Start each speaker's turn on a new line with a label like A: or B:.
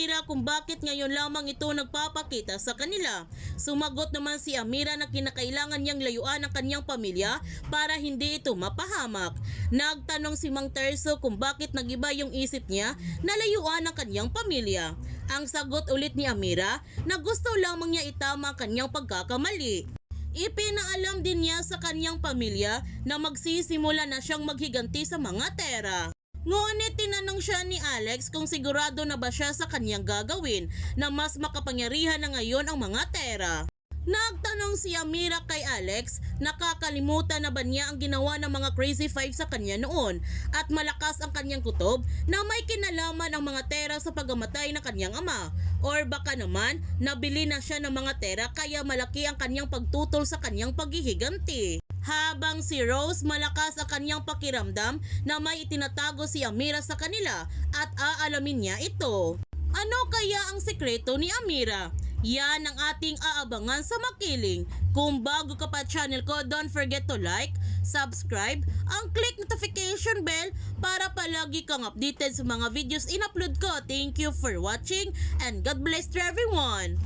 A: Amira kung bakit ngayon lamang ito nagpapakita sa kanila. Sumagot naman si Amira na kinakailangan niyang layuan ang kanyang pamilya para hindi ito mapahamak. Nagtanong si Mang Terzo kung bakit nagiba yung isip niya na layuan ang kanyang pamilya. Ang sagot ulit ni Amira na gusto lamang niya itama ang kanyang pagkakamali. Ipinaalam din niya sa kanyang pamilya na magsisimula na siyang maghiganti sa mga tera. Ngunit tinanong siya ni Alex kung sigurado na ba siya sa kanyang gagawin na mas makapangyarihan na ngayon ang mga tera. Nagtanong si Amira kay Alex, nakakalimutan na ba niya ang ginawa ng mga Crazy Five sa kanya noon at malakas ang kanyang kutob na may kinalaman ang mga tera sa pagkamatay ng kanyang ama, or baka naman nabili na siya ng mga tera kaya malaki ang kanyang pagtutol sa kanyang paghihiganti. Habang si Rose malakas ang kanyang pakiramdam na may itinatago si Amira sa kanila at aalamin niya ito. Ano kaya ang sekreto ni Amira? Yan ang ating aabangan sa Makiling. Kung bago ka pa channel ko, don't forget to like, subscribe, ang click notification bell para palagi kang updated sa mga videos in-upload ko. Thank you for watching and God bless to everyone!